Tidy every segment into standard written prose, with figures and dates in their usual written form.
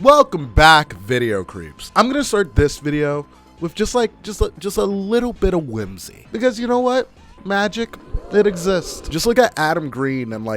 Welcome back, video creeps. I'm gonna start this video with just a little bit of whimsy, because you know what? Magic, it exists. Just look at Adam Green and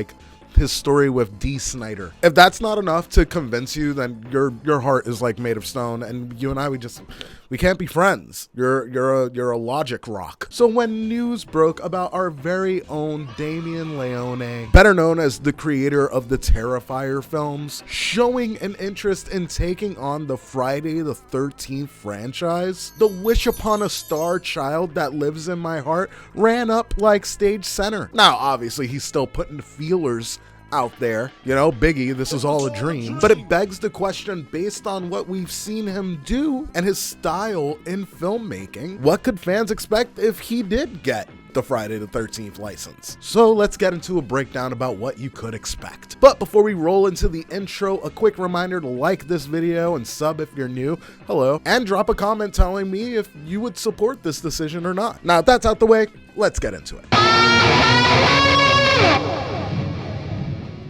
his story with Dee Snider. If that's not enough to convince you, then your heart is made of stone, and you and I, we can't be friends. You're a logic rock. So when news broke about our very own Damien Leone, better known as the creator of the Terrifier films, showing an interest in taking on the Friday the 13th franchise, the wish upon a star child that lives in my heart ran up like stage center. Now, obviously, he's still putting feelers out there, Biggie, this is all a dream, but it begs the question, based on what we've seen him do and his style in filmmaking, what could fans expect if he did get the Friday the 13th license? So let's get into a breakdown about what you could expect. But before we roll into the intro, a quick reminder to like this video and sub if you're new, hello, and drop a comment telling me if you would support this decision or not. Now that's out the way, let's get into it.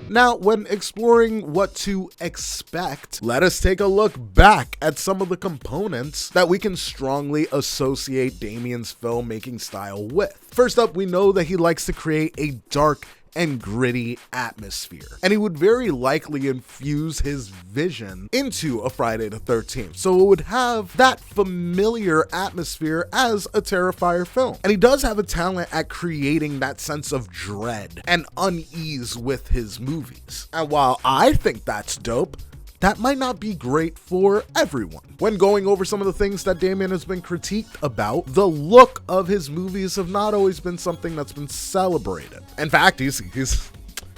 Now, when exploring what to expect, let us take a look back at some of the components that we can strongly associate Damien's filmmaking style with. First up, we know that he likes to create a dark and gritty atmosphere, and he would very likely infuse his vision into a Friday the 13th, so it would have that familiar atmosphere as a Terrifier film. And he does have a talent at creating that sense of dread and unease with his movies. And while I think that's dope, that might not be great for everyone. When going over some of the things that Damien has been critiqued about, the look of his movies have not always been something that's been celebrated. In fact, he's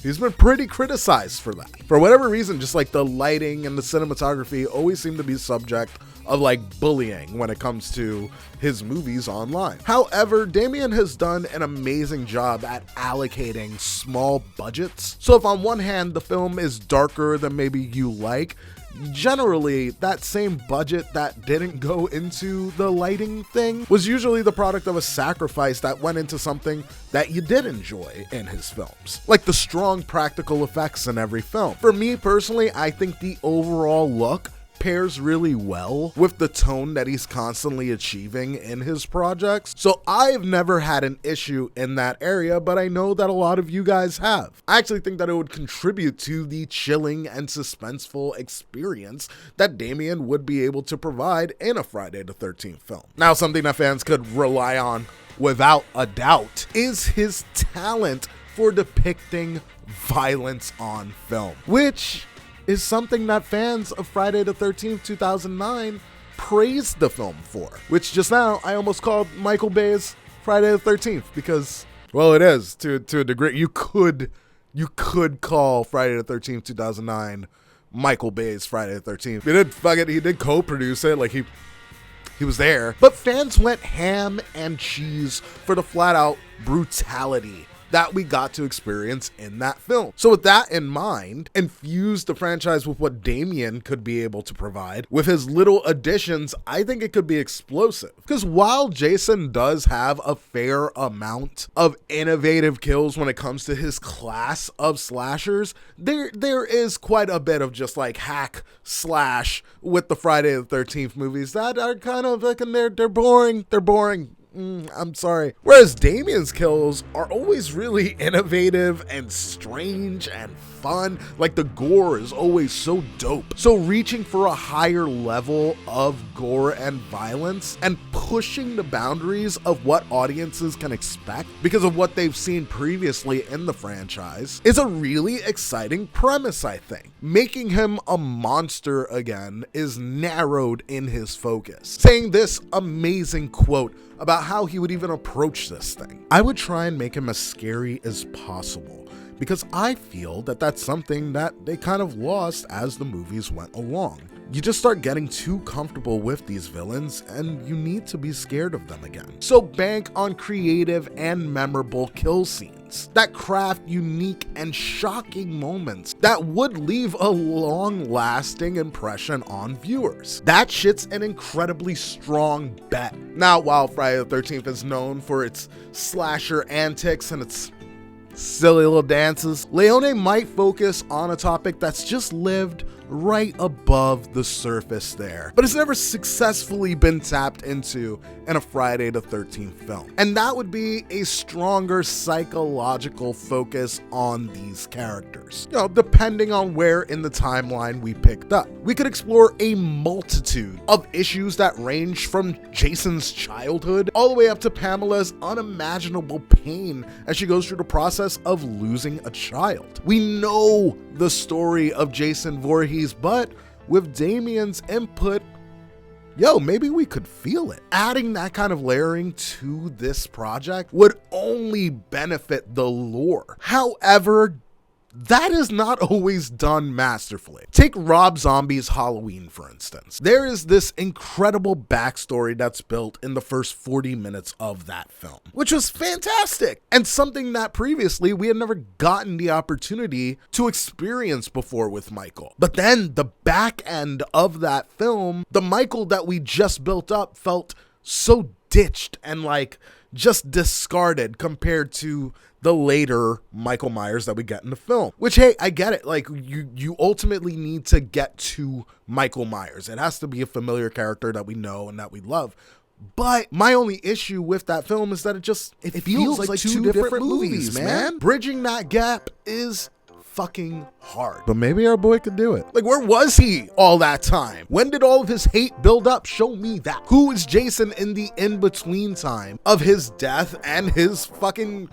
been pretty criticized for that. For whatever reason, just the lighting and the cinematography always seem to be subject of bullying when it comes to his movies online. However, Damien has done an amazing job at allocating small budgets. So if on one hand the film is darker than maybe you like, generally that same budget that didn't go into the lighting thing was usually the product of a sacrifice that went into something that you did enjoy in his films, like the strong practical effects in every film. For me personally, I think the overall look pairs really well with the tone that he's constantly achieving in his projects. So I've never had an issue in that area, but I know that a lot of you guys have. I actually think that it would contribute to the chilling and suspenseful experience that Damien would be able to provide in a Friday the 13th film. Now, something that fans could rely on without a doubt is his talent for depicting violence on film, which is something that fans of Friday the 13th, 2009 praised the film for, which just now I almost called Michael Bay's Friday the 13th, because, well, it is to a degree. You could call Friday the 13th, 2009 Michael Bay's Friday the 13th. He did co-produce it, he was there. But fans went ham and cheese for the flat out brutality that we got to experience in that film. So with that in mind, infuse the franchise with what Damien could be able to provide. With his little additions, I think it could be explosive. Because while Jason does have a fair amount of innovative kills when it comes to his class of slashers, there is quite a bit of just hack slash with the Friday the 13th movies that are kind of they're boring. They're boring. I'm sorry. Whereas Damien's kills are always really innovative and strange and fun. The gore is always so dope. So reaching for a higher level of gore and violence and pushing the boundaries of what audiences can expect because of what they've seen previously in the franchise is a really exciting premise, I think. Making him a monster again is narrowed in his focus. Saying this amazing quote about how he would even approach this thing: "I would try and make him as scary as possible, because I feel that that's something that they kind of lost as the movies went along. You just start getting too comfortable with these villains and you need to be scared of them again. So bank on creative and memorable kill scenes that craft unique and shocking moments that would leave a long-lasting impression on viewers. That shit's an incredibly strong bet." Now, while Friday the 13th is known for its slasher antics and its silly little dances, Leone might focus on a topic that's just lived right above the surface there, but it's never successfully been tapped into in a Friday the 13th film. And that would be a stronger psychological focus on these characters. You know, depending on where in the timeline we picked up. We could explore a multitude of issues that range from Jason's childhood all the way up to Pamela's unimaginable pain as she goes through the process of losing a child. We know the story of Jason Voorhees, but with Damien's input, maybe we could feel it. Adding that kind of layering to this project would only benefit the lore. However, that is not always done masterfully. Take Rob Zombie's Halloween, for instance. There is this incredible backstory that's built in the first 40 minutes of that film, which was fantastic, and something that previously we had never gotten the opportunity to experience before with Michael. But then the back end of that film, the Michael that we just built up felt so ditched and just discarded compared to the later Michael Myers that we get in the film. Which, hey, I get it. You ultimately need to get to Michael Myers. It has to be a familiar character that we know and that we love. But my only issue with that film is that it feels like two different movies, man. Bridging that gap is fucking hard. But maybe our boy could do it. Where was he all that time? When did all of his hate build up? Show me that. Who is Jason in the in-between time of his death and his fucking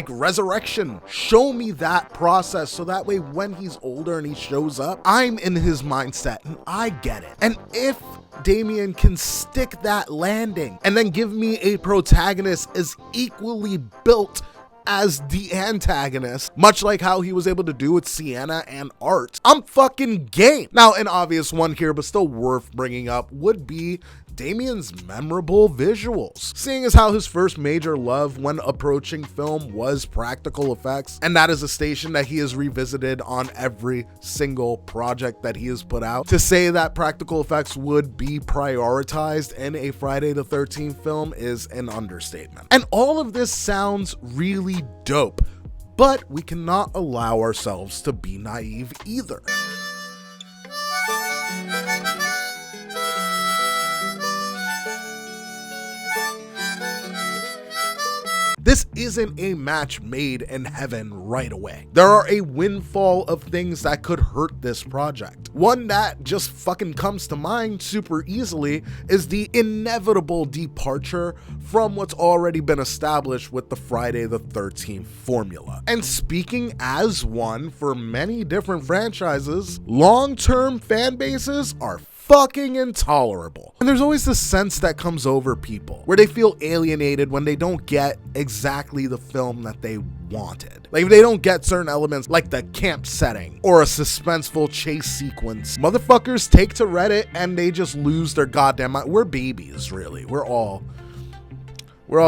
resurrection? Show me that process so that way when he's older and he shows up, I'm in his mindset and I get it. And if Damien can stick that landing and then give me a protagonist as equally built as the antagonist, much like how he was able to do with Sienna and Art, I'm fucking game. Now, an obvious one here, but still worth bringing up, would be Damien's memorable visuals. Seeing as how his first major love when approaching film was practical effects, and that is a station that he has revisited on every single project that he has put out, to say that practical effects would be prioritized in a Friday the 13th film is an understatement. And all of this sounds really dope, but we cannot allow ourselves to be naive either. This isn't a match made in heaven right away. There are a windfall of things that could hurt this project. One that just fucking comes to mind super easily is the inevitable departure from what's already been established with the Friday the 13th formula. And speaking as one for many different franchises, long-term fan bases are fucking intolerable. And there's always this sense that comes over people where they feel alienated when they don't get exactly the film that they wanted. If they don't get certain elements like the camp setting or a suspenseful chase sequence, motherfuckers take to Reddit and they just lose their goddamn mind. We're babies, really. We're all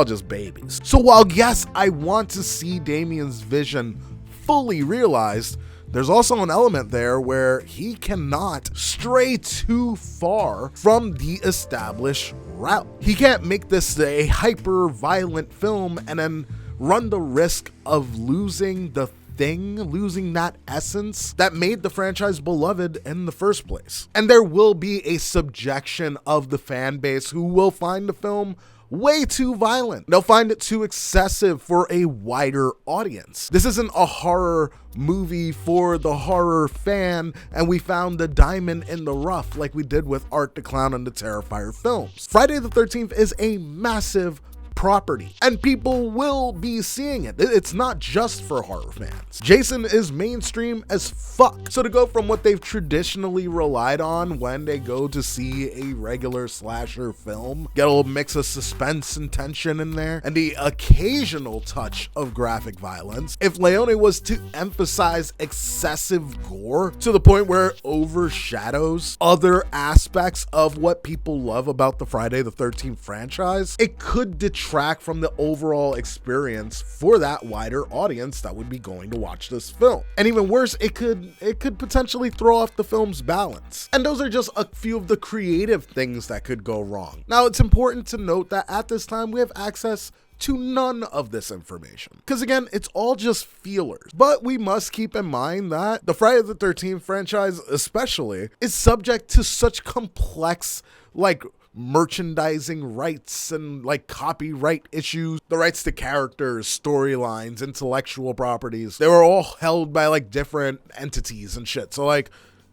just babies. So while yes, I want to see Damien's vision fully realized, there's also an element there where he cannot stray too far from the established route. He can't make this a hyper-violent film and then run the risk of losing that essence that made the franchise beloved in the first place. And there will be a subjection of the fan base who will find the film way too violent. They'll find it too excessive for a wider audience. This isn't a horror movie for the horror fan, and we found the diamond in the rough like we did with Art the Clown and the Terrifier films. Friday the 13th is a massive property, and people will be seeing it. It's not just for horror fans. Jason is mainstream as fuck. So to go from what they've traditionally relied on when they go to see a regular slasher film, get a little mix of suspense and tension in there, and the occasional touch of graphic violence, if Leone was to emphasize excessive gore to the point where it overshadows other aspects of what people love about the Friday the 13th franchise, it could detract from the overall experience for that wider audience that would be going to watch this film. And even worse, it could potentially throw off the film's balance. And those are just a few of the creative things that could go wrong. Now, it's important to note that at this time we have access to none of this information. Because again, it's all just feelers. But we must keep in mind that the Friday the 13th franchise especially is subject to such complex, like, merchandising rights and like copyright issues, the rights to characters, storylines, intellectual properties. They were all held by like different entities and shit. So like,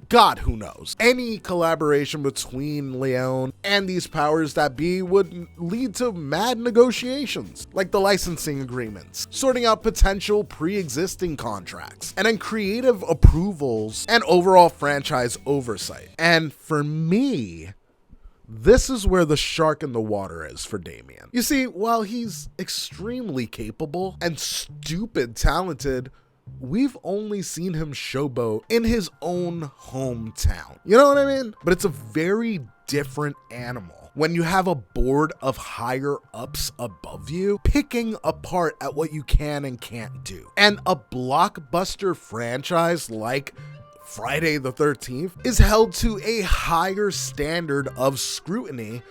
God, who knows? Any collaboration between Leone and these powers that be would lead to mad negotiations, like the licensing agreements, sorting out potential pre-existing contracts, and then creative approvals and overall franchise oversight. And for me, this is where the shark in the water is for Damien. You see, while he's extremely capable and stupid talented, we've only seen him showboat in his own hometown. You know what I mean? But it's a very different animal when you have a board of higher ups above you picking apart at what you can and can't do. And a blockbuster franchise like Friday the 13th is held to a higher standard of scrutiny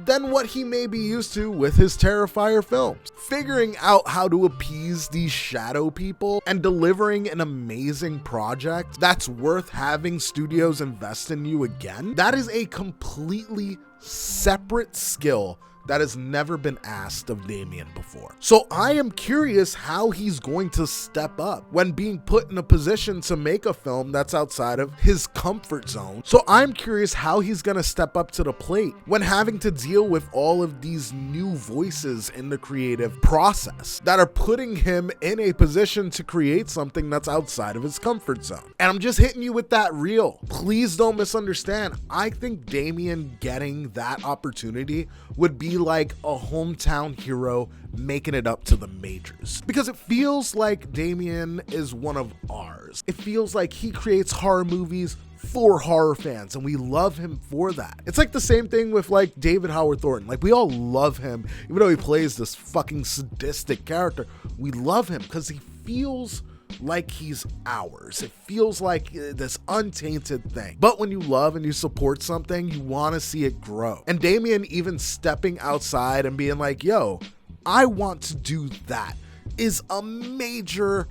than what he may be used to with his Terrifier films. Figuring out how to appease these shadow people and delivering an amazing project that's worth having studios invest in you again, that is a completely separate skill that has never been asked of Damien before. So I am curious how he's going to step up when being put in a position to make a film that's outside of his comfort zone. So I'm curious how he's going to step up to the plate when having to deal with all of these new voices in the creative process that are putting him in a position to create something that's outside of his comfort zone. And I'm just hitting you with that real. Please don't misunderstand. I think Damien getting that opportunity would be like a hometown hero making it up to the majors, because it feels like Damien is one of ours. It feels like he creates horror movies for horror fans, and we love him for that. It's like the same thing with like David Howard Thornton. Like, we all love him, even though he plays this fucking sadistic character. We love him because he feels like he's ours. It feels like this untainted thing. But when you love and you support something, you want to see it grow. And Damien even stepping outside and being like, yo, I want to do that, is a major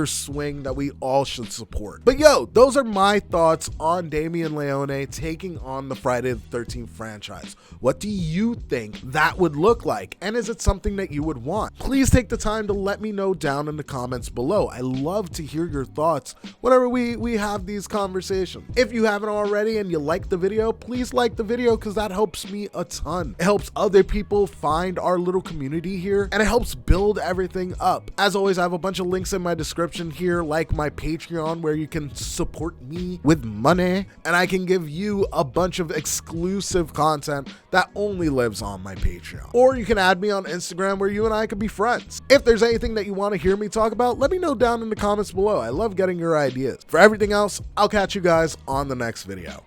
swing that we all should support. But yo, those are my thoughts on Damien Leone taking on the Friday the 13th franchise. What do you think that would look like? And is it something that you would want? Please take the time to let me know down in the comments below. I love to hear your thoughts whenever we have these conversations. If you haven't already and you like the video, please like the video, because that helps me a ton. It helps other people find our little community here, and it helps build everything up. As always, I have a bunch of links in my description here, like my Patreon, where you can support me with money, and I can give you a bunch of exclusive content that only lives on my Patreon. Or you can add me on Instagram, where you and I could be friends. If there's anything that you want to hear me talk about, let me know down in the comments below. I love getting your ideas. For everything else, I'll catch you guys on the next video.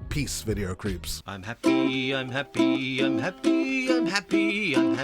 Peace, video creeps. I'm happy, I'm happy, I'm happy, I'm happy, I'm happy.